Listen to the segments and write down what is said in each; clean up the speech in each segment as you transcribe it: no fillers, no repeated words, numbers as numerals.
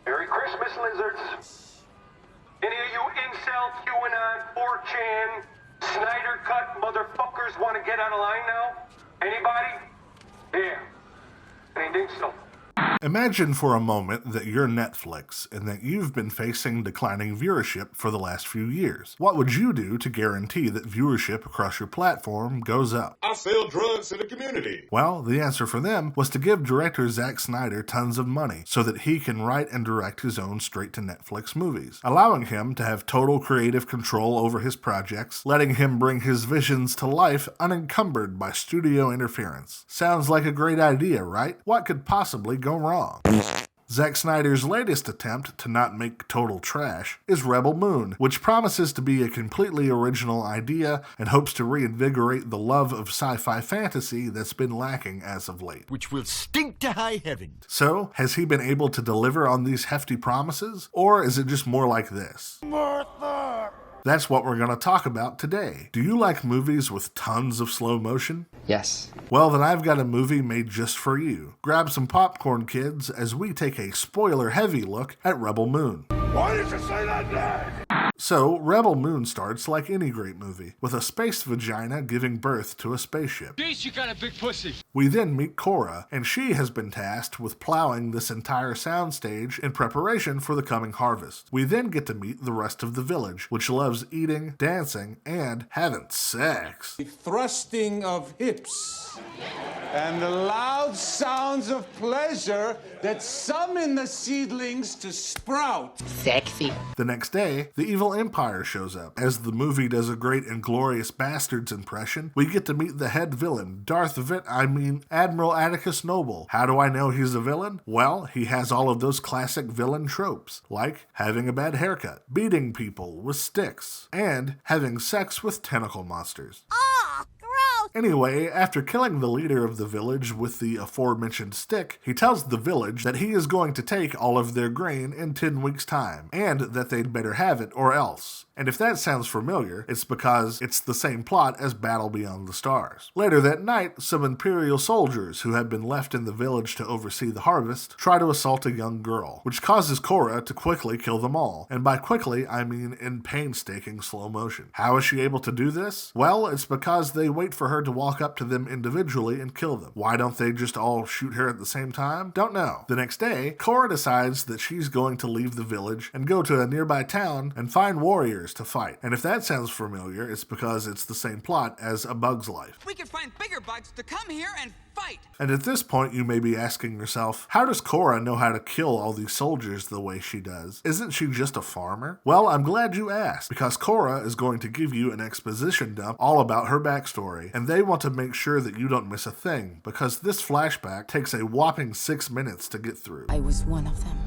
Merry Christmas, lizards. Any of you incel, QAnon, 4chan, Snyder Cut motherfuckers want to get on a line now? Anybody? Yeah. I think so. Imagine for a moment that you're Netflix and that you've been facing declining viewership for the last few years. What would you do to guarantee that viewership across your platform goes up? I sell drugs to the community. Well, the answer for them was to give director Zack Snyder tons of money so that he can write and direct his own straight-to-Netflix movies, allowing him to have total creative control over his projects, letting him bring his visions to life unencumbered by studio interference. Sounds like a great idea, right? What could possibly go wrong? Zack Snyder's latest attempt to not make total trash is Rebel Moon, which promises to be a completely original idea and hopes to reinvigorate the love of sci-fi fantasy that's been lacking as of late. Which will stink to high heaven. So, has he been able to deliver on these hefty promises? Or is it just more like this? Martha! That's what we're going to talk about today. Do you like movies with tons of slow motion? Yes. Well, then I've got a movie made just for you. Grab some popcorn, kids, as we take a spoiler-heavy look at Rebel Moon. Why did you say that name? So, Rebel Moon starts like any great movie, with a space vagina giving birth to a spaceship. Jeez, you got a big pussy. We then meet Cora, and she has been tasked with plowing this entire soundstage in preparation for the coming harvest. We then get to meet the rest of the village, which loves eating, dancing, and having sex. The thrusting of hips and the loud sounds of pleasure that summon the seedlings to sprout. Sexy. The next day, the evil Empire shows up. As the movie does a great Inglourious Bastards impression, we get to meet the head villain, Admiral Atticus Noble. How do I know he's a villain? Well, he has all of those classic villain tropes, like having a bad haircut, beating people with sticks, and having sex with tentacle monsters. Anyway, after killing the leader of the village with the aforementioned stick, he tells the village that he is going to take all of their grain in 10 weeks' time, and that they'd better have it or else. And if that sounds familiar, it's because it's the same plot as Battle Beyond the Stars. Later that night, some Imperial soldiers who had been left in the village to oversee the harvest try to assault a young girl, which causes Cora to quickly kill them all. And by quickly, I mean in painstaking slow motion. How is she able to do this? Well, it's because they wait for her to walk up to them individually and kill them. Why don't they just all shoot her at the same time? Don't know. The next day, Cora decides that she's going to leave the village and go to a nearby town and find warriors to fight. And if that sounds familiar, it's because it's the same plot as A Bug's Life. We could find bigger bugs to come here and fight. And at this point, you may be asking yourself, how does Cora know how to kill all these soldiers the way she does? Isn't she just a farmer? Well, I'm glad you asked, because Cora is going to give you an exposition dump all about her backstory, and they want to make sure that you don't miss a thing, because this flashback takes a whopping 6 minutes to get through. I was one of them.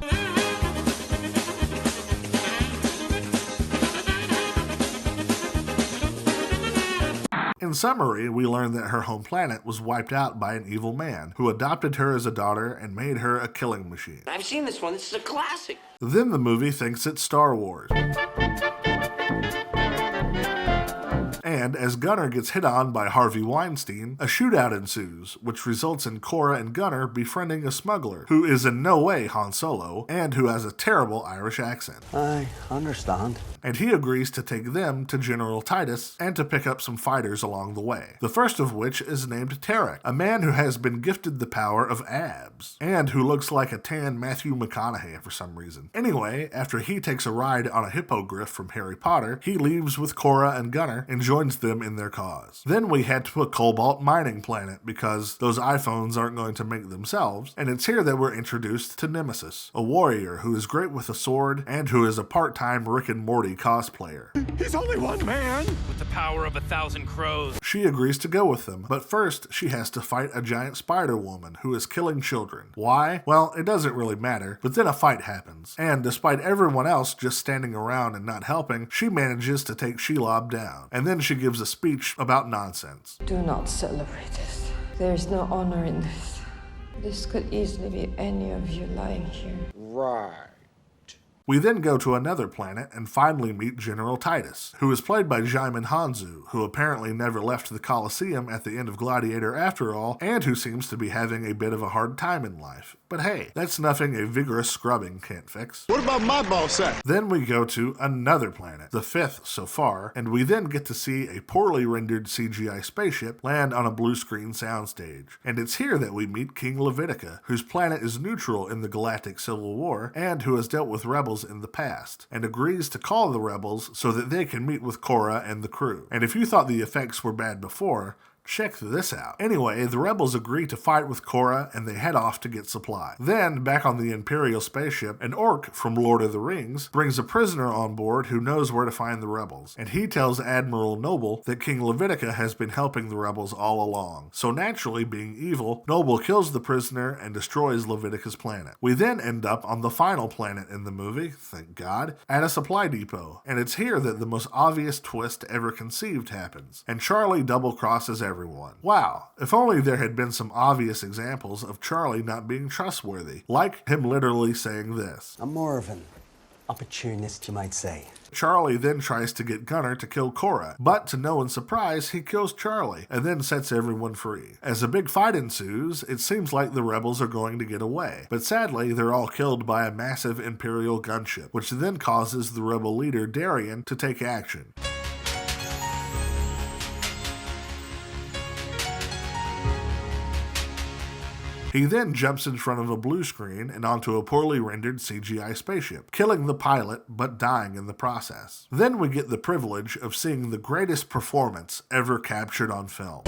In summary, we learn that her home planet was wiped out by an evil man who adopted her as a daughter and made her a killing machine. I've seen this one. This is a classic. Then the movie thinks it's Star Wars. And as Gunner gets hit on by Harvey Weinstein, a shootout ensues, which results in Cora and Gunner befriending a smuggler, who is in no way Han Solo, and who has a terrible Irish accent. I understand. And he agrees to take them to General Titus and to pick up some fighters along the way. The first of which is named Tarek, a man who has been gifted the power of abs, and who looks like a tan Matthew McConaughey for some reason. Anyway, after he takes a ride on a hippogriff from Harry Potter, he leaves with Cora and Gunner and joins them in their cause. Then we head to a cobalt mining planet because those iPhones aren't going to make themselves, and it's here that we're introduced to Nemesis, a warrior who is great with a sword and who is a part-time Rick and Morty cosplayer. He's only one man. With the power of 1,000 crows. She agrees to go with them, but first she has to fight a giant spider woman who is killing children. Why? Well, it doesn't really matter, but then a fight happens, and despite everyone else just standing around and not helping, she manages to take Shelob down, and then she gives a speech about nonsense. Do not celebrate this. There's no honor in this. This could easily be any of you lying here. Right. We then go to another planet and finally meet General Titus, who is played by Djimon Hounsou, who apparently never left the Colosseum at the end of Gladiator after all, and who seems to be having a bit of a hard time in life. But hey, that's nothing a vigorous scrubbing can't fix. What about my ball sack? Then we go to another planet, the 5th so far, and we then get to see a poorly rendered CGI spaceship land on a blue screen soundstage. And it's here that we meet King Levitica, whose planet is neutral in the Galactic Civil War, and who has dealt with rebels in the past, and agrees to call the rebels so that they can meet with Korra and the crew. And if you thought the effects were bad before, check this out. Anyway, the rebels agree to fight with Korra and they head off to get supply. Then, back on the Imperial spaceship, an orc from Lord of the Rings brings a prisoner on board who knows where to find the rebels, and he tells Admiral Noble that King Levitica has been helping the rebels all along. So naturally, being evil, Noble kills the prisoner and destroys Levitica's planet. We then end up on the final planet in the movie, thank God, at a supply depot, and it's here that the most obvious twist ever conceived happens, and Charlie double-crosses everyone. Wow, if only there had been some obvious examples of Charlie not being trustworthy, like him literally saying this. I'm more of an opportunist, you might say. Charlie then tries to get Gunner to kill Korra, but to no one's surprise, he kills Charlie, and then sets everyone free. As a big fight ensues, it seems like the rebels are going to get away, but sadly, they're all killed by a massive Imperial gunship, which then causes the rebel leader Darien to take action. He then jumps in front of a blue screen and onto a poorly rendered CGI spaceship, killing the pilot but dying in the process. Then we get the privilege of seeing the greatest performance ever captured on film.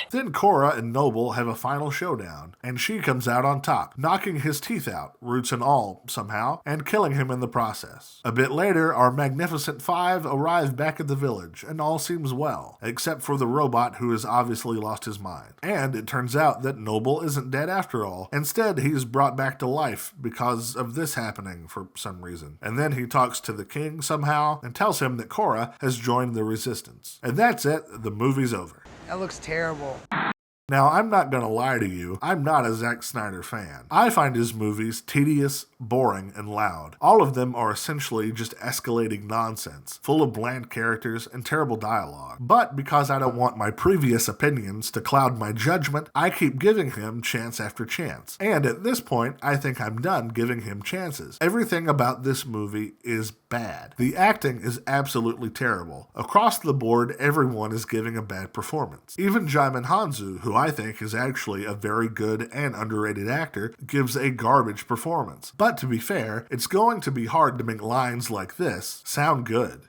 Then Korra and Noble have a final showdown, and she comes out on top, knocking his teeth out, roots and all, somehow, and killing him in the process. A bit later, our Magnificent Five arrive back at the village, and all seems well, except for the robot who has obviously lost his mind. And it turns out that Noble isn't dead after all. Instead, he's brought back to life because of this happening for some reason. And then he talks to the king somehow, and tells him that Korra has joined the resistance. And that's it, the movie's over. That looks terrible. Now, I'm not gonna lie to you, I'm not a Zack Snyder fan. I find his movies tedious, boring, and loud. All of them are essentially just escalating nonsense, full of bland characters and terrible dialogue. But because I don't want my previous opinions to cloud my judgment, I keep giving him chance after chance. And at this point, I think I'm done giving him chances. Everything about this movie is bad. The acting is absolutely terrible. Across the board, everyone is giving a bad performance. Even Djimon Hounsou, who I think is actually a very good and underrated actor, gives a garbage performance. But to be fair, it's going to be hard to make lines like this sound good.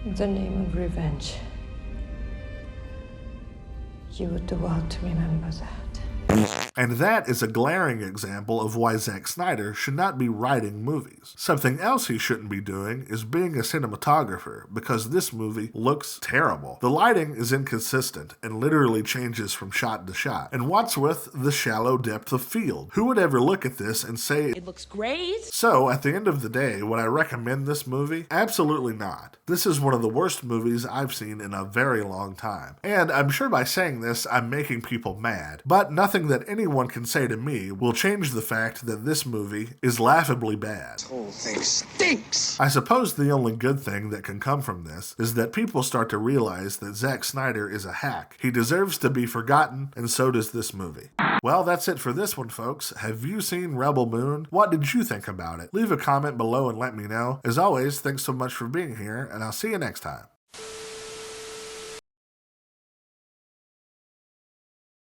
In the name of revenge, you would do well to remember that. And that is a glaring example of why Zack Snyder should not be writing movies. Something else he shouldn't be doing is being a cinematographer, because this movie looks terrible. The lighting is inconsistent and literally changes from shot to shot. And what's with the shallow depth of field? Who would ever look at this and say, "It looks great"? So, at the end of the day, would I recommend this movie? Absolutely not. This is one of the worst movies I've seen in a very long time. And I'm sure by saying this, I'm making people mad. But nothing that anyone can say to me will change the fact that this movie is laughably bad. This whole thing stinks! I suppose the only good thing that can come from this is that people start to realize that Zack Snyder is a hack. He deserves to be forgotten, and so does this movie. Well, that's it for this one, folks. Have you seen Rebel Moon? What did you think about it? Leave a comment below and let me know. As always, thanks so much for being here, and I'll see you next time.